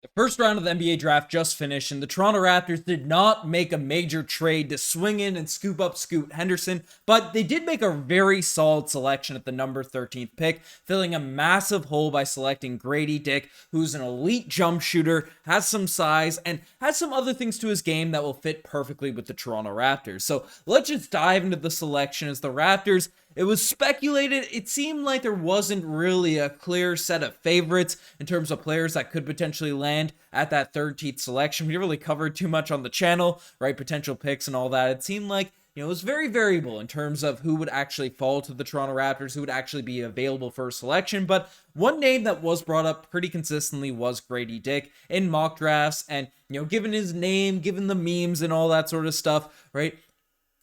The first round of the NBA draft just finished, and the Toronto Raptors did not make a major trade to swing in and scoop up Scoot Henderson, but they did make a very solid selection at the number 13th pick, filling a massive hole by selecting Gradey Dick, who's an elite jump shooter, has some size, and has some other things to his game that will fit perfectly with the Toronto Raptors. So let's just dive into the selection as the Raptors. It was speculated, it seemed like there wasn't really a clear set of favorites in terms of players that could potentially land at that 13th selection. We didn't really cover too much on the channel, right? Potential picks and all that. It seemed like, it was very variable in terms of who would actually fall to the Toronto Raptors, who would actually be available for a selection. But one name that was brought up pretty consistently was Gradey Dick in mock drafts. And, given his name, given the memes and all that sort of stuff, right?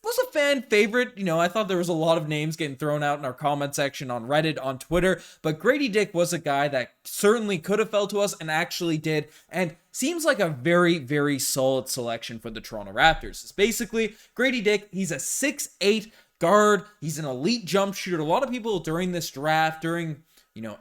Was a fan favorite. I thought there was a lot of names getting thrown out in our comment section on Reddit, on Twitter, but Gradey Dick was a guy that certainly could have fell to us and actually did, and seems like a very, very solid selection for the Toronto Raptors. It's basically Gradey Dick. He's a 6'8" guard. He's an elite jump shooter. A lot of people during this draft, during,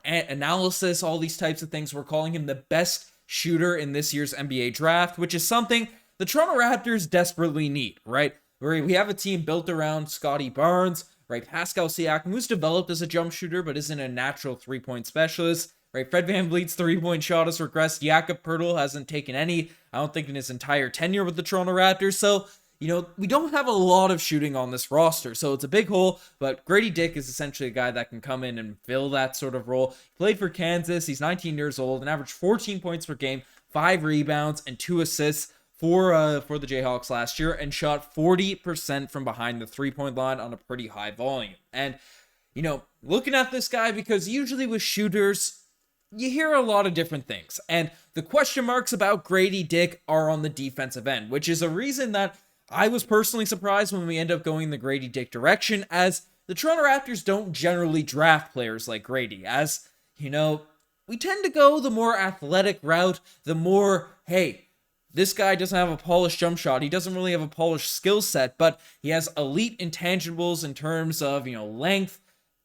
analysis, all these types of things, were calling him the best shooter in this year's NBA draft, which is something the Toronto Raptors desperately need, right? Where we have a team built around Scotty Barnes, right? Pascal Siakam, who's developed as a jump shooter, but isn't a natural three-point specialist, right? Fred VanVleet's three-point shot has regressed. Jakob Poeltl hasn't taken any, I don't think, in his entire tenure with the Toronto Raptors. So, we don't have a lot of shooting on this roster. So it's a big hole, but Gradey Dick is essentially a guy that can come in and fill that sort of role. He played for Kansas. He's 19 years old and averaged 14 points per game, 5 rebounds, and 2 assists for the Jayhawks last year, and shot 40% from behind the three-point line on a pretty high volume. And, looking at this guy, because usually with shooters, you hear a lot of different things. And the question marks about Gradey Dick are on the defensive end, which is a reason that I was personally surprised when we end up going the Gradey Dick direction, as the Toronto Raptors don't generally draft players like Gradey. As, we tend to go the more athletic route, the more, hey, this guy doesn't have a polished jump shot. He doesn't really have a polished skill set, but he has elite intangibles in terms of, length,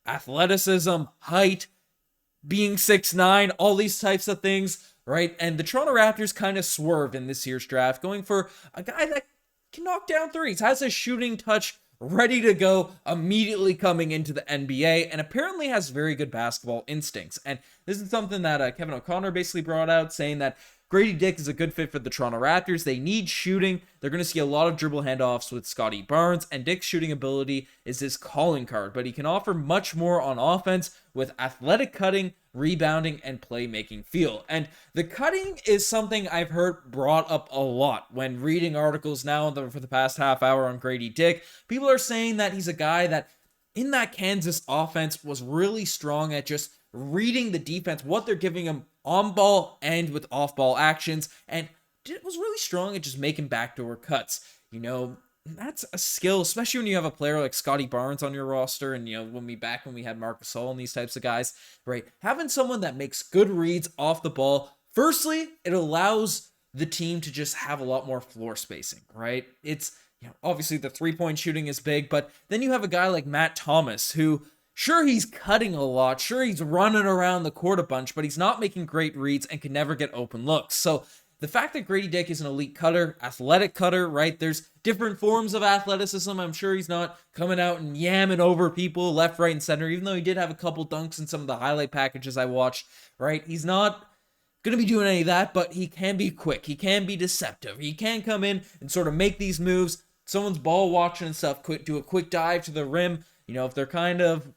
athleticism, height, being 6'9", all these types of things, right? And the Toronto Raptors kind of swerved in this year's draft, going for a guy that can knock down threes, has a shooting touch ready to go immediately coming into the NBA, and apparently has very good basketball instincts. And this is something that Kevin O'Connor basically brought out, saying that Gradey Dick is a good fit for the Toronto Raptors. They need shooting. They're going to see a lot of dribble handoffs with Scotty Barnes, and Dick's shooting ability is his calling card, but he can offer much more on offense with athletic cutting, rebounding, and playmaking feel. And the cutting is something I've heard brought up a lot when reading articles now for the past half hour on Gradey Dick. People are saying that he's a guy that in that Kansas offense was really strong at just reading the defense, what they're giving him on ball and with off ball actions, and it was really strong at just making backdoor cuts. That's a skill, especially when you have a player like Scotty Barnes on your roster, and when we had Marc Gasol and these types of guys, right? Having someone that makes good reads off the ball, firstly, it allows the team to just have a lot more floor spacing, right? It's, obviously the three-point shooting is big, but then you have a guy like Matt Thomas who, sure, he's cutting a lot. Sure, he's running around the court a bunch, but he's not making great reads and can never get open looks. So the fact that Gradey Dick is an elite cutter, athletic cutter, right? There's different forms of athleticism. I'm sure he's not coming out and yamming over people left, right, and center, even though he did have a couple dunks in some of the highlight packages I watched, right? He's not going to be doing any of that, but he can be quick. He can be deceptive. He can come in and sort of make these moves. Someone's ball watching and stuff, do a quick dive to the rim. If they're kind of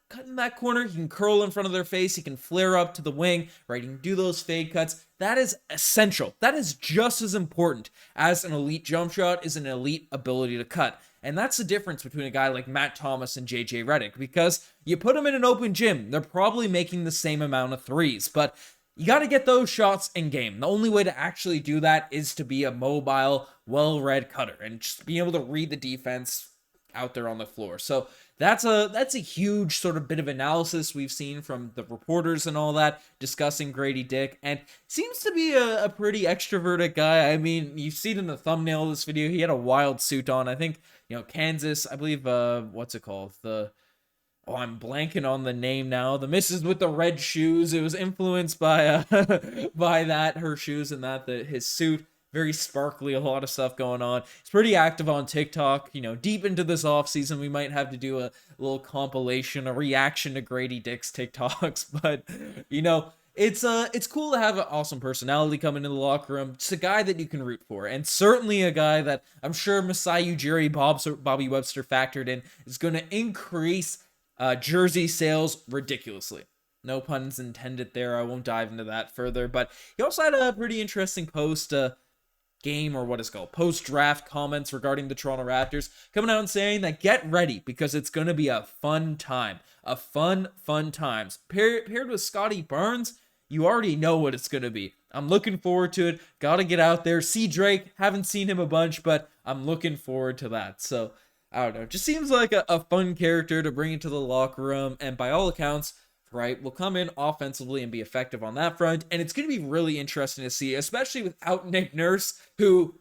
cutting that corner, he can curl in front of their face, he can flare up to the wing, right? He can do those fade cuts. That is essential. That is just as important as an elite jump shot is an elite ability to cut. And that's the difference between a guy like Matt Thomas and JJ Redick, because you put them in an open gym, they're probably making the same amount of threes, but you got to get those shots in game. The only way to actually do that is to be a mobile, well-read cutter and just being able to read the defense out there on the floor. So that's a huge sort of bit of analysis we've seen from the reporters and all that discussing Gradey Dick, and seems to be a pretty extroverted guy. I mean, you've seen in the thumbnail of this video, he had a wild suit on. I think, Kansas, I believe, what's it called? Oh, I'm blanking on the name now. The missus with the red shoes. It was influenced by by that, her shoes and that, his suit. Very sparkly, a lot of stuff going on. He's pretty active on TikTok. You know, deep into this off season, we might have to do a little compilation, a reaction to Gradey Dick's TikToks. But you know, it's cool to have an awesome personality come into the locker room. Just a guy that you can root for, and certainly a guy that I'm sure Masai Ujiri, Bobby Webster factored in is going to increase jersey sales ridiculously. No puns intended there. I won't dive into that further. But he also had a pretty interesting post game, or what is called post-draft comments regarding the Toronto Raptors, coming out and saying that get ready because it's going to be a fun time. A fun times. Paired with Scotty Barnes, you already know what it's going to be. I'm looking forward to it. Got to get out there. See Drake. Haven't seen him a bunch, but I'm looking forward to that. So, I don't know. Just seems like a fun character to bring into the locker room. And by all accounts, right, will come in offensively and be effective on that front. And it's going to be really interesting to see, especially without Nick Nurse, who,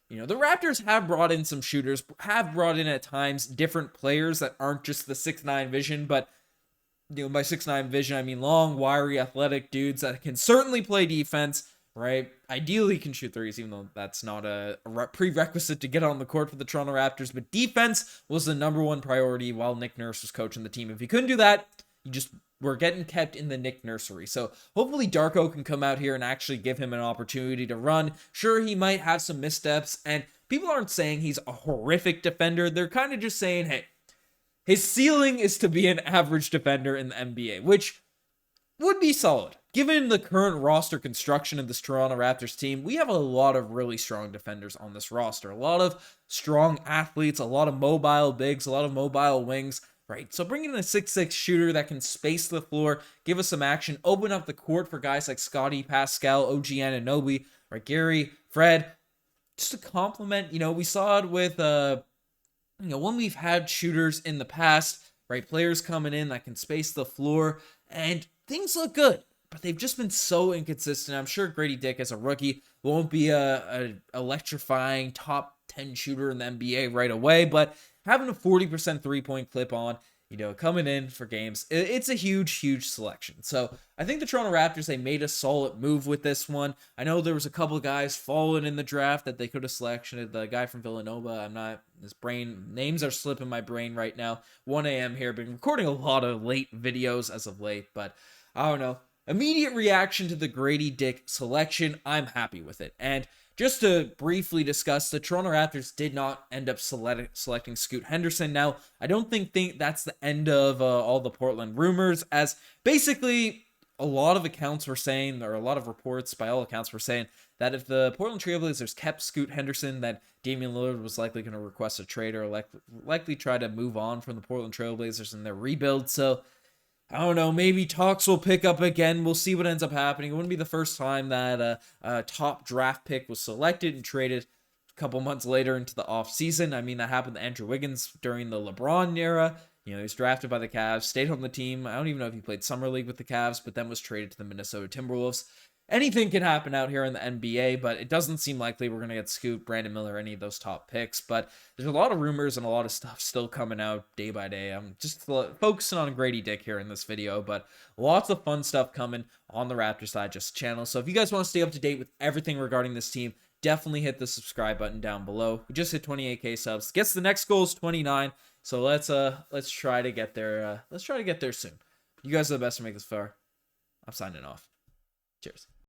you know, the Raptors have brought in some shooters, have brought in at times different players that aren't just the 6'9" vision, but, you know, by 6'9" vision, I mean long, wiry, athletic dudes that can certainly play defense, right? Ideally can shoot threes, even though that's not a prerequisite to get on the court for the Toronto Raptors. But defense was the number one priority while Nick Nurse was coaching the team. If he couldn't do that, you just were getting kept in the Nick nursery. So hopefully Darko can come out here and actually give him an opportunity to run. Sure, he might have some missteps, and people aren't saying he's a horrific defender. They're kind of just saying, hey, his ceiling is to be an average defender in the NBA, which would be solid. Given the current roster construction of this Toronto Raptors team, we have a lot of really strong defenders on this roster. A lot of strong athletes, a lot of mobile bigs, a lot of mobile wings. Right, so bringing in a 6'6" shooter that can space the floor, give us some action, open up the court for guys like Scotty, Pascal, OG Anunoby, right, Gary, Fred, just to complement. You know, we saw it with, when we've had shooters in the past, right, players coming in that can space the floor, and things look good, but they've just been so inconsistent. I'm sure Gradey Dick, as a rookie, won't be a electrifying top 10 shooter in the NBA right away, but having a 40% three-point clip on, you know, coming in for games, it's a huge selection. So I think the Toronto Raptors, they made a solid move with this one. I know there was a couple of guys falling in the draft that they could have selected. The guy from Villanova, names are slipping my brain right now. 1 a.m. here, been recording a lot of late videos as of late, but I don't know. Immediate reaction to the Gradey Dick selection, I'm happy with it. And just to briefly discuss, the Toronto Raptors did not end up selecting Scoot Henderson. Now, I don't think that's the end of all the Portland rumors, as basically a lot of accounts were saying, or a lot of reports by all accounts were saying, that if the Portland Trailblazers kept Scoot Henderson, that Damian Lillard was likely going to request a trade or likely try to move on from the Portland Trailblazers in their rebuild. So, I don't know, maybe talks will pick up again. We'll see what ends up happening. It wouldn't be the first time that a top draft pick was selected and traded a couple months later into the offseason. I mean, that happened to Andrew Wiggins during the LeBron era. You know, he was drafted by the Cavs, stayed on the team. I don't even know if he played Summer League with the Cavs, but then was traded to the Minnesota Timberwolves. Anything can happen out here in the NBA, but it doesn't seem likely we're going to get Scoot, Brandon Miller, any of those top picks. But there's a lot of rumors and a lot of stuff still coming out day by day. I'm just focusing on Gradey Dick here in this video, but lots of fun stuff coming on the Raptors Digest channel. So if you guys want to stay up to date with everything regarding this team, definitely hit the subscribe button down below. We just hit 28K subs. Guess the next goal is 29. So let's try to get there. Let's try to get there soon. You guys are the best to make this far. I'm signing off. Cheers.